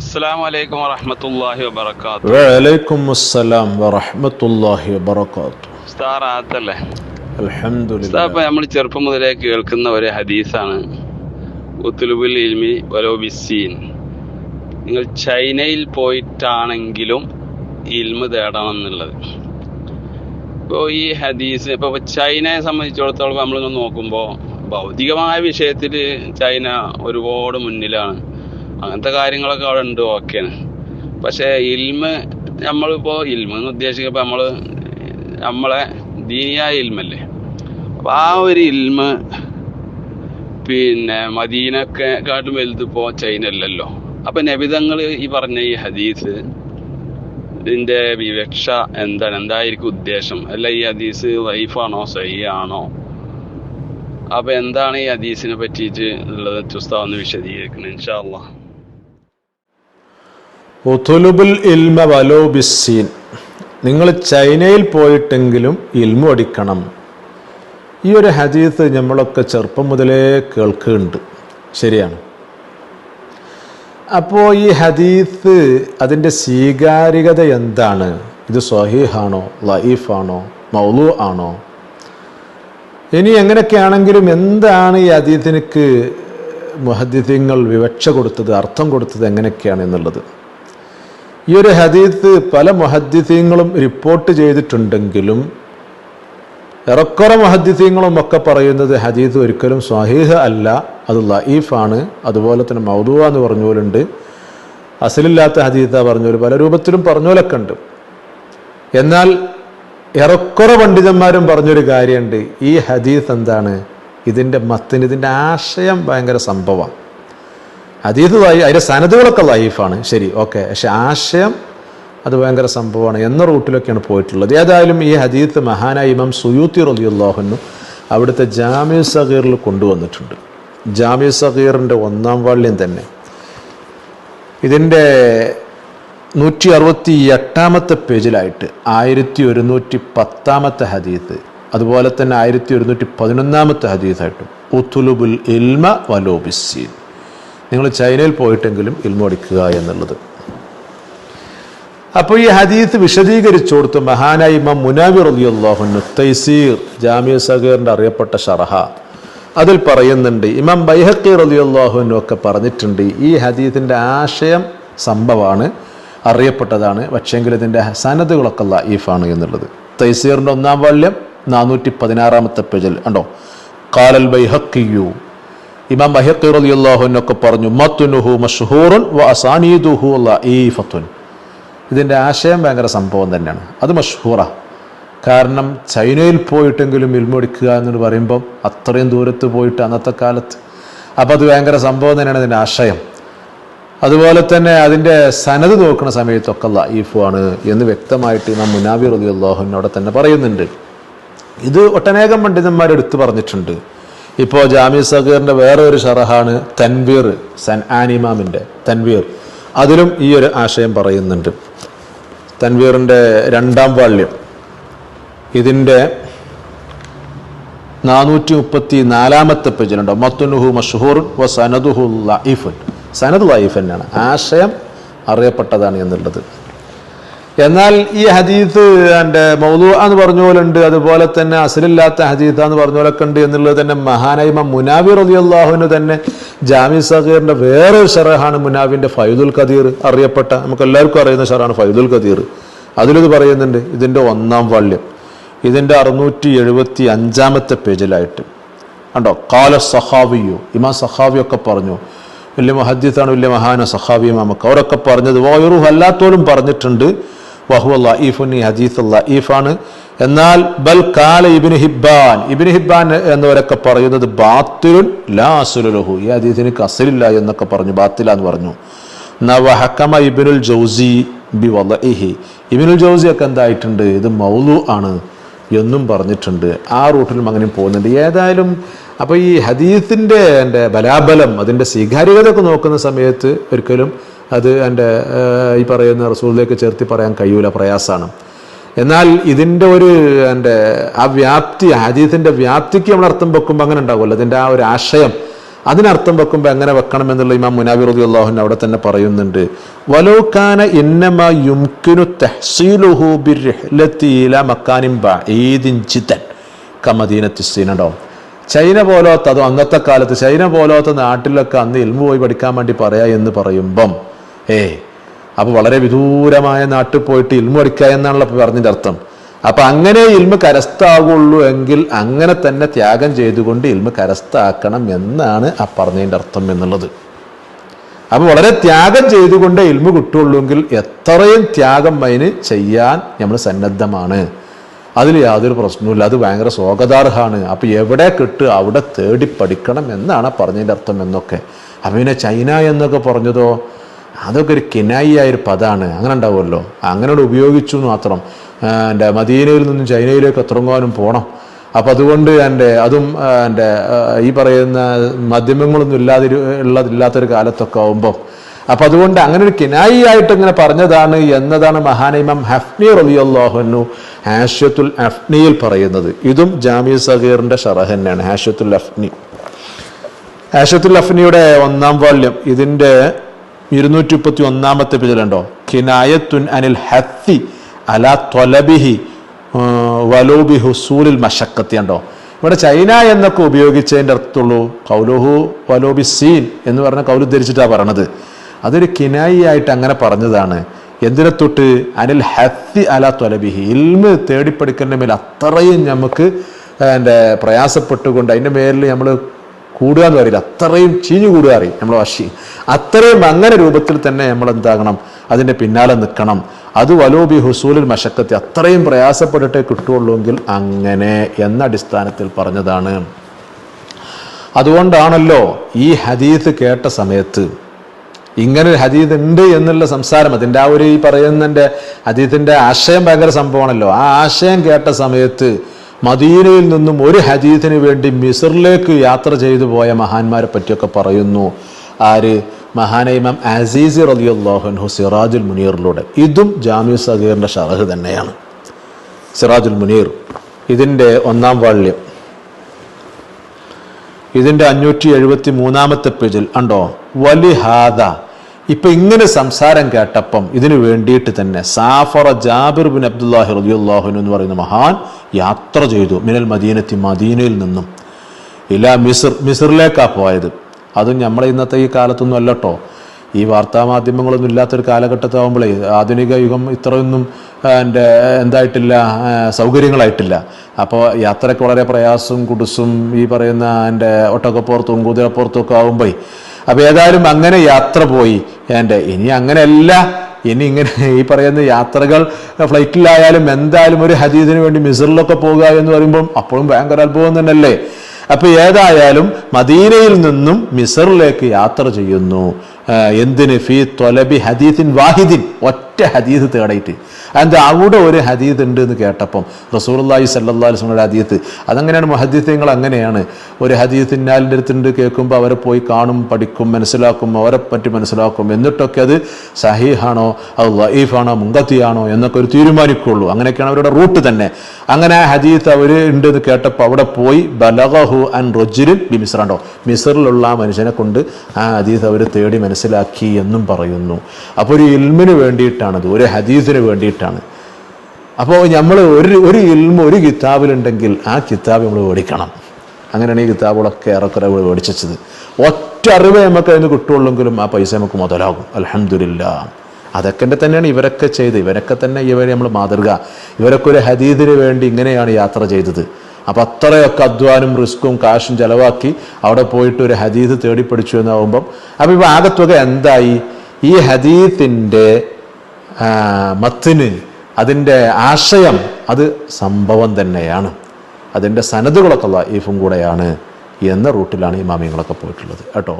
അസ്സലാമു അലൈക്കും വറഹ്മത്തുള്ളാഹി വബറകാതുഹു. വഅലൈക്കും അസ്സലാം വറഹ്മത്തുള്ളാഹി വബറകാതുഹു. ഉസ്താദല്ലേ? ഉസ്താദ്, അൽഹംദുലില്ലാഹ്. ഇപ്പൊ നമ്മൾ ചെറുപ്പം മുതലേ കേൾക്കുന്ന ഒരു ഹദീസാണ്, ഉത്ലുബുൽ ഇൽമി വലൗ ബിസ്സീൻ. നിങ്ങൾ ചൈനയിൽ പോയിട്ടാണെങ്കിലും ഇൽമ് തേടണം എന്നുള്ളത്. ഇപ്പോൾ ഈ ഹദീസ് ഇപ്പോൾ ചൈനയെ സംബന്ധിച്ചിടത്തോളം നമ്മൾ നോക്കുമ്പോൾ ഭൗതികമായ വിഷയത്തിൽ ചൈന ഒരുപാട് മുന്നിലാണ്. അങ്ങനത്തെ കാര്യങ്ങളൊക്കെ അവിടെ ഉണ്ട്, ഓക്കെയാണ്. പക്ഷേ ഇൽമ്, നമ്മളിപ്പോൾ ഇൽമ് എന്ന് ഉദ്ദേശിക്കുമ്പോൾ നമ്മളെ ദീനിയായ ഇൽമല്ലേ. അപ്പം ആ ഒരു ഇൽമ് പിന്നെ മദീനക്കാട്ടും വലുത് ഇപ്പോൾ ചൈന അല്ലല്ലോ. അപ്പം നബിതങ്ങൾ ഈ പറഞ്ഞ ഈ ഹദീസ്, ഇതിൻ്റെ വിവക്ഷ എന്താണ്, എന്തായിരിക്കും ഉദ്ദേശം? അല്ല ഈ ഹദീസ് വൈഫാണോ സഹിയാണോ? അപ്പം എന്താണ് ഈ ഹദീസിനെ പറ്റിയിട്ട് ഉള്ളത്? ഉസ്താദ് ഒന്ന് വിശദീകരിക്കണം ഇൻഷാ അല്ലാഹ്. ഉത്ലുബുൽ ഇൽമ വലൗ ബിസ്സീൻ. നിങ്ങൾ ചൈനയിൽ പോയിട്ടെങ്കിലും ഇൽമു പഠിക്കണം. ഈ ഒരു ഹദീസ് നമ്മളൊക്കെ ചെറുപ്പം മുതലേ കേൾക്കുന്നുണ്ട്, ശരിയാണ്. അപ്പോൾ ഈ ഹദീസ് അതിൻ്റെ സ്വീകാര്യത എന്താണ്? ഇത് സ്വഹീഹാണോ, ലഈഫാണോ, മൗലൂ ആണോ? ഇനി എങ്ങനെയൊക്കെയാണെങ്കിലും എന്താണ് ഈ ഹദീസിനക്ക് മുഹദ്ദിഥീങ്ങൾ വിവക്ഷ കൊടുത്തത്, അർത്ഥം കൊടുത്തത് എങ്ങനെയൊക്കെയാണ് എന്നുള്ളത്. ഈ ഒരു ഹദീസ് പല മുഹദ്ദിഥീങ്ങളും റിപ്പോർട്ട് ചെയ്തിട്ടുണ്ടെങ്കിലും ഏറെക്കുറെ മുഹദ്ദിഥീങ്ങളും ഒക്കെ പറയുന്നത് ഹദീസ് ഒരിക്കലും സ്വഹീഹ് അല്ല, അത് ലഈഫാണ്. അതുപോലെ തന്നെ മൗദൂ എന്ന് പറഞ്ഞോലുണ്ട്, അസലില്ലാത്ത ഹദീസാ പറഞ്ഞോല്, പല രൂപത്തിലും പറഞ്ഞോലൊക്കെ ഉണ്ട്. എന്നാൽ ഏറെക്കുറെ പണ്ഡിതന്മാരും പറഞ്ഞൊരു കാര്യമുണ്ട്, ഈ ഹദീസ് എന്താണ്, ഇതിൻ്റെ മത്തിന്, ഇതിൻ്റെ ആശയം ഭയങ്കര സംഭവമാണ്. ഹദീസ് അതിൻ്റെ സനദുകളൊക്കെ ലഈഫാണ്, ശരി, ഓക്കെ, പക്ഷെ ആശയം അത് ഭയങ്കര സംഭവമാണ് എന്ന റൂട്ടിലൊക്കെയാണ് പോയിട്ടുള്ളത്. ഏതായാലും ഈ ഹദീസ് മഹാനായ ഇമാം സുയൂത്തി റളിയല്ലാഹു അൻഹു അവിടുത്തെ ജാമിഉ സഗീറിൽ കൊണ്ടുവന്നിട്ടുണ്ട്. ജാമിഉ സഗീറിൻ്റെ 1-ാം വാള്യം തന്നെ ഇതിൻ്റെ 168-ാമത്തെ പേജിലായിട്ട് 1110-ാമത്തെ ഹദീസ്, അതുപോലെ തന്നെ 1111-ാമത്തെ ഹദീസായിട്ടും ഉത്ലുബുൽ ഇൽമ വലൗ ബിസ്സീൻ. നിങ്ങൾ ചൈനയിൽ പോയിട്ടെങ്കിലും ഇൽമു പഠിക്കുക എന്നുള്ളത്. അപ്പോൾ ഈ ഹദീസ് വിശദീകരിച്ചു കൊടുത്ത് മഹാനായ ഇമാം മുനാവി റളിയല്ലാഹു അൻഹു തൈസീർ ജാമിഉ സഗീറിൻ്റെ അറിയപ്പെട്ട ശറഹ, അതിൽ പറയുന്നുണ്ട്, ഇമാം ബൈഹഖി റളിയല്ലാഹു അൻഹു ഒക്കെ പറഞ്ഞിട്ടുണ്ട്, ഈ ഹദീസിൻ്റെ ആശയം സംഭവമാണ്, അറിയപ്പെട്ടതാണ്, പക്ഷേങ്കിൽ ഇതിൻ്റെ സനദുകളൊക്കെ ലഈഫാണ് എന്നുള്ളത്. തൈസീറിൻ്റെ 1-ാം വാള്യം 416-ാമത്തെ പേജിൽ ഉണ്ടോ, ഖാലൽ ബൈഹഖിയു, ഇമാം ബൈഹഖി റളിയല്ലാഹു അൻഹു ഒക്കെ പറഞ്ഞു, മത്നുഹു മശ്ഹൂറുൻ വ അസാനീദുഹു ലഈഫത്തുൻ. ഇതിൻ്റെ ആശയം ഭയങ്കര സംഭവം തന്നെയാണ്, അത് മഷ്ഹൂറാ. കാരണം ചൈനയിൽ പോയിട്ടെങ്കിലും ഇൽമു പഠിക്കുക എന്ന് പറയുമ്പം അത്രയും ദൂരത്ത് പോയിട്ട് അന്നത്തെ കാലത്ത്, അപ്പം അത് ഭയങ്കര സംഭവം തന്നെയാണ് ഇതിൻ്റെ ആശയം. അതുപോലെ തന്നെ അതിൻ്റെ സനദ് നോക്കുന്ന സമയത്തൊക്കെ ലഈഫാണ് എന്ന് വ്യക്തമായിട്ട് ഇമാം മുനാവി റളിയല്ലാഹു അൻഹു അവിടെ തന്നെ പറയുന്നുണ്ട്. ഇത് ഒട്ടനേകം പണ്ഡിതന്മാർ എടുത്തു പറഞ്ഞിട്ടുണ്ട്. ഇപ്പോൾ ജാമിഉ സഗീറിൻ്റെ വേറെ ഒരു ഷറഹാണ് തൻവീർ, സൻആൻ ഇമാമിൻ്റെ തൻവീർ, അതിലും ഈ ഒരു ആശയം പറയുന്നുണ്ട്. തൻവീറിൻ്റെ 2-ാം വാള്യം ഇതിൻ്റെ 434-ാമത്തെ പേജിലുണ്ടോ, മത്നുഹു മശ്ഹൂർ വ സനദുഹു ലഈഫുൻ. സനദ് ലഈഫ് തന്നെയാണ്, ആശയം അറിയപ്പെട്ടതാണ് എന്നുള്ളത്. എന്നാൽ ഈ ഹദീസ് എൻ്റെ മൗദൂ എന്ന് പറഞ്ഞ പോലെ ഉണ്ട്, അതുപോലെ തന്നെ അസലില്ലാത്ത ഹദീസ് എന്ന് പറഞ്ഞ പോലൊക്കെ ഉണ്ട് എന്നുള്ളത് തന്നെ മഹാനായ ഇമാം മുനാവി റളിയല്ലാഹു അൻഹു തന്നെ ജാമിഉ സഗീറിൻ്റെ വേറൊരു ഷറഹാണ് മുനാവിൻ്റെ ഫൈദുൽ ഖദീർ, അറിയപ്പെട്ട നമുക്ക് എല്ലാവർക്കും അറിയുന്ന ഷറഹാണ് ഫൈദുൽ ഖദീർ. അതിലിത് പറയുന്നുണ്ട്, ഇതിൻ്റെ 1-ാം വാള്യം ഇതിൻ്റെ 675-ാമത്തെ പേജിലായിട്ട് കണ്ടോ, ഖാല സഖാവിയു, ഇമാം സഖാവിയൊക്കെ പറഞ്ഞു, വലിയ മുഹദ്ദിസാണ്, വലിയ മഹാന സഖാവി ഇമാമൊക്കെ, അവരൊക്കെ പറഞ്ഞത് വഗൈറുഹു, അല്ലാത്തോലും പറഞ്ഞിട്ടുണ്ട്, വഹുവ ലഈഫുൻ, ഈ ഹദീസ് ലഈഫാണ്. എന്നാൽ ബൽ ഖാല ഇബ്നു ഹിബ്ബാൻ, ഇബ്നു ഹിബ്ബാൻ എന്നവരൊക്കെ പറയുന്നത് ബാത്തിലുൻ ലാ അസ്ല ലഹു, ഈ ഹദീസിന് അസ്ലില്ല എന്നൊക്കെ പറഞ്ഞു, ബാത്തിലാന്ന് പറഞ്ഞു. വഹക്കമ ഇബ്നുൽ ജൗസി ബിവളഇഹി, ഇബ്നുൽ ജൗസി ഒക്കെ എന്തായിട്ടുണ്ട്, ഇത് മൗലൂ ആണ് എന്നും പറഞ്ഞിട്ടുണ്ട്. ആ റൂട്ടിലും അങ്ങനെയും പോകുന്നുണ്ട്. ഏതായാലും അപ്പോൾ ഈ ഹദീസിൻ്റെ എൻ്റെ ബലാബലം, അതിൻ്റെ സ്വീകാര്യതയൊക്കെ നോക്കുന്ന സമയത്ത് ഒരിക്കലും അത് എൻ്റെ ഈ പറയുന്ന റസൂലിലേക്ക് ചേർത്തി പറയാൻ കഴിയൂല, പ്രയാസമാണ്. എന്നാൽ ഇതിൻ്റെ ഒരു എൻ്റെ ആ വ്യാപ്തി, ഹദീസിൻ്റെ വ്യാപ്തിക്ക് നമ്മൾ അർത്ഥം വെക്കുമ്പോൾ അങ്ങനെ ഉണ്ടാകുമല്ലോ, അതിൻ്റെ ആ ഒരു ആശയം അതിനർത്ഥം വെക്കുമ്പോൾ എങ്ങനെ വെക്കണം എന്നുള്ള ഇമാം മുനാവി റളിയല്ലാഹു അൻഹു അവിടെ തന്നെ പറയുന്നുണ്ട്. വലൗ കാന ഇന്നമാ യുംകിനു തഹ്സീലുഹു ബിർരിഹ്ലത്തി ഇലാ മക്കാനിൻ ബഈദിൻ ജിദ്ദൻ കമദീനത്തി സീനഡോ. ചൈന പോലത്തെ, അതോ അന്നത്തെ കാലത്ത് ചൈന പോലത്തെ നാട്ടിലൊക്കെ അന്ന് ഇൽമു പോയി പഠിക്കാൻ വേണ്ടി പറയാ എന്ന് പറയുമ്പം അപ്പൊ വളരെ വിദൂരമായ നാട്ടിൽ പോയിട്ട് ഇൽമു പഠിക്കുക എന്നാണല്ലോ പറഞ്ഞതിന്റെ അർത്ഥം. അപ്പൊ അങ്ങനെ ഇൽമ കരസ്ഥാകുള്ളൂ എങ്കിൽ അങ്ങനെ തന്നെ ത്യാഗം ചെയ്തുകൊണ്ട് ഇൽമ കരസ്ഥാക്കണം എന്നാണ് ആ പറഞ്ഞതിൻ്റെ അർത്ഥം എന്നുള്ളത്. അപ്പൊ വളരെ ത്യാഗം ചെയ്തുകൊണ്ട് ഇൽമ കിട്ടുള്ളൂങ്കിൽ എത്രയും ത്യാഗം അതിന് ചെയ്യാൻ നമ്മൾ സന്നദ്ധമാണ്. അതിൽ യാതൊരു പ്രശ്നവുമില്ല. അത് ഭയങ്കര സ്വാഗതാർഹമാണ്. അപ്പൊ എവിടെ കിട്ടുക അവിടെ തേടി പഠിക്കണം എന്നാണ് പറഞ്ഞതിൻ്റെ അർത്ഥം എന്നൊക്കെ. അപ്പൊ പിന്നെ ചൈന എന്നൊക്കെ പറഞ്ഞതോ അതൊക്കെ ഒരു കിനായിയായൊരു പദമാണ്. അങ്ങനെ ഉണ്ടാവുമല്ലോ, അങ്ങനെ ഉപയോഗിച്ചു എന്ന് മാത്രം. എൻ്റെ മദീനയിൽ നിന്നും ചൈനയിലേക്ക് എത്രങ്ങാനും പോകണം. അപ്പം അതുകൊണ്ട് അതും ഈ പറയുന്ന മാധ്യമങ്ങളൊന്നും ഇല്ലാത്തൊരു കാലത്തൊക്കെ ആവുമ്പം അപ്പം അതുകൊണ്ട് അങ്ങനെ ഒരു കിനായി ആയിട്ട് ഇങ്ങനെ പറഞ്ഞതാണ് എന്നതാണ് മഹാന ഇമാം ഹഫ്നി റളിയല്ലാഹു അൻഹു ഹാഷ്യത്തുൽ അഫ്നിയിൽ പറയുന്നത്. ഇതും ജാമിഉ സഗീറിന്റെ ഷറഹ് തന്നെയാണ്. ഹാഷ്യത്തുൽ അഫ്നിയുടെ 1-ാം വാള്യം ഇതിന്റെ 231-ാമത്തെ പേജിലുണ്ടോ, കിനായത്തുൻ അനിൽ ഹത്തി അലാ ത്വലബിഹി വലോ ബി ഹുസൂലിൽ മശക്കത്തി ഉണ്ടോ. ഇവിടെ ചൈന എന്നൊക്കെ ഉപയോഗിച്ചതിൻ്റെ അർത്ഥമുള്ളൂ കൗലുഹു വലോ ബി സീൻ എന്ന് പറഞ്ഞ കൗല് ധരിച്ചിട്ടാണ് പറയണത്. അതൊരു കിനായി ആയിട്ട് അങ്ങനെ പറഞ്ഞതാണ്. എന്തിനെ തൊട്ട്? അനിൽ ഹത്തി അലാ ത്വലബിഹി, ഇൽമ് തേടിപ്പടിക്കലിൻ്റെ മേൽ അത്രയും നമുക്ക് പ്രയാസപ്പെട്ടുകൊണ്ട് അതിൻ്റെ മേലിൽ നമ്മൾ കൂടുക എന്ന് പറയില്ല, അത്രയും ചീഞ്ഞു കൂടുക അറിയും നമ്മൾ വശി. അത്രയും അങ്ങനെ രൂപത്തിൽ തന്നെ നമ്മൾ എന്താകണം, അതിൻ്റെ പിന്നാലെ നിൽക്കണം. അത് വലോബി ഹുസൂലിൽ മശക്കത്തി, അത്രയും പ്രയാസപ്പെട്ടിട്ടേ കിട്ടുള്ളൂങ്കിൽ അങ്ങനെ എന്ന അടിസ്ഥാനത്തിൽ പറഞ്ഞതാണ്. അതുകൊണ്ടാണല്ലോ ഈ ഹദീത്ത് കേട്ട സമയത്ത് ഇങ്ങനെ ഒരു ഹദീത്ത് ഉണ്ട് എന്നുള്ള സംസാരം, അതിൻ്റെ ആ ഒരു ഈ പറയുന്നതിൻ്റെ ഹദീത്തിൻ്റെ ആശയം ഭയങ്കര സംഭവമാണല്ലോ. ആ ആശയം കേട്ട സമയത്ത് മദീനയിൽ നിന്നും ഒരു ഹദീത്തിന് വേണ്ടി മിസ്റിലേക്ക് യാത്ര ചെയ്തു പോയ മഹാന്മാരെ പറ്റിയൊക്കെ പറയുന്നു. ആര്? മഹാന ഇമാം അസീസി റളിയല്ലാഹു അൻഹു സിറാജുൽ മുനീറിലൂടെ. ഇതും ജാമിഉ സഗീറിന്റെ ഷറഹ് തന്നെയാണ്. സിറാജുൽ മുനീർ ഇതിൻ്റെ 1-ാം വാള്യം ഇതിൻ്റെ 573-ാമത്തെ പേജിൽ ഉണ്ടോ, വലിഹാദ. ഇപ്പൊ ഇങ്ങനെ സംസാരം കേട്ടപ്പം ഇതിനു വേണ്ടിയിട്ട് തന്നെ സാഫറ ജാബിർ ബിൻ അബ്ദുല്ലാഹി റളിയല്ലാഹു അൻഹു എന്ന് പറയുന്ന മഹാൻ യാത്ര ചെയ്തു. മിനൽ മദീനത്തി, മദീനയിൽ നിന്നും ഇലാ മിസ്റിലേക്കാ പോയത്. അതും നമ്മളെ ഇന്നത്തെ ഈ കാലത്തൊന്നും അല്ലട്ടോ. ഈ വാർത്താമാധ്യമങ്ങളൊന്നും ഇല്ലാത്തൊരു കാലഘട്ടത്താവുമ്പോഴേ ആധുനിക യുഗം ഇത്രയൊന്നും എന്തായിട്ടില്ല, സൗകര്യങ്ങളായിട്ടില്ല. അപ്പോൾ യാത്രയ്ക്ക് വളരെ പ്രയാസവും കുടുസും ഈ പറയുന്ന ഒട്ടകപ്പുറത്തും കുതിരപ്പുറത്തും ഒക്കെ ആവുമ്പോൾ അപ്പോൾ ഏതായാലും അങ്ങനെ യാത്ര പോയി. ഇനി അങ്ങനെയല്ല, ഇനി ഇങ്ങനെ ഈ പറയുന്ന യാത്രകൾ ഫ്ലൈറ്റിലായാലും എന്തായാലും ഒരു ഹദീദിന് വേണ്ടി മിസ്റിലൊക്കെ പോകുക എന്ന് പറയുമ്പോൾ അപ്പോഴും ഭയങ്കര അത്ഭുതം തന്നെയല്ലേ. അപ്പൊ ഏതായാലും മദീനയിൽ നിന്നും മിസ്റിലേക്ക് യാത്ര ചെയ്യുന്നു. എന്തിന്? ഫീ ത്വലബി ഹദീസിൻ വാഹിദിൻ, ഒറ്റ ഹദീസ് തേടിയിട്ട്. എന്താ അവിടെ ഒരു ഹദീസ് ഉണ്ട് എന്ന് കേട്ടപ്പം റസൂലുള്ളാഹി സ്വല്ലല്ലാഹു അലൈഹി വസല്ലമയുടെ ഹദീസ്. അതങ്ങനെയാണ് മുഹദ്ദിസീങ്ങൾ, അങ്ങനെയാണ്. ഒരു ഹദീസ് ഇന്നാലിൻ്റെ അടുത്തുണ്ട് കേൾക്കുമ്പോൾ അവരെ പോയി കാണും, പഠിക്കും, മനസ്സിലാക്കും, അവരെ പറ്റി മനസ്സിലാക്കും. എന്നിട്ടൊക്കെ അത് സഹീഹാണോ അത് ദഈഫാണോ മുൻഖത്തിയാണോ എന്നൊക്കെ ഒരു തീരുമാനിക്കുള്ളൂ. അങ്ങനെയൊക്കെയാണ് അവരുടെ റൂട്ട് തന്നെ. അങ്ങനെ ആ ഹദീസ് അവർ ഉണ്ട് എന്ന് കേട്ടപ്പോൾ അവിടെ പോയി ബലഗഹു അൻ റജുലിൻ ബി മിസ്റണ്ടോ, മിസ്റിലുള്ള ആ മനുഷ്യനെ കൊണ്ട് ആ ഹദീസ് അവർ തേടി മനസ്സിലാക്കി എന്നും പറയുന്നു. അപ്പോൾ ഒരു ഇൽമിന് വേണ്ടിയിട്ടാണത്, ഒരു ഹദീസിന് വേണ്ടിയിട്ടാണ്. അപ്പോൾ നമ്മൾ ഒരു ഇൽമ ഒരു കിതാബിലുണ്ടെങ്കിൽ ആ കിതാബ് നമ്മൾ മേടിക്കണം. അങ്ങനെയാണ് ഈ കിതാബുകളൊക്കെ ഏറെക്കുറെ മേടിച്ചത്. ഒറ്റ അറിവ് നമുക്ക് അതിന് കിട്ടുള്ളെങ്കിലും ആ പൈസ നമുക്ക് മുതലാകും. അൽഹംദുലില്ലാഹ്. അതൊക്കെ തന്നെയാണ് ഇവരൊക്കെ ചെയ്ത്. ഇവരൊക്കെ തന്നെ ഇവരെ നമ്മൾ മാതൃക. ഇവരൊക്കെ ഒരു ഹദീദിന് വേണ്ടി ഇങ്ങനെയാണ് യാത്ര ചെയ്തത്. അപ്പം അത്രയൊക്കെ അധ്വാനം റിസ്ക്കും കാശും ചെലവാക്കി അവിടെ പോയിട്ട് ഒരു ഹദീദ് തേടി പഠിച്ചു എന്നാകുമ്പം അപ്പം ഇപ്പം ആകത്തുക എന്തായി? ഈ ഹദീത്തിൻ്റെ മത്തിന്, അതിൻ്റെ ആശയം അത് സംഭവം തന്നെയാണ്. അതിൻ്റെ സനദുകളൊക്കെ ദഈഫും കൂടെയാണ് എന്ന റൂട്ടിലാണ് ഇമാമിയങ്ങളൊക്കെ പോയിട്ടുള്ളത് കേട്ടോ.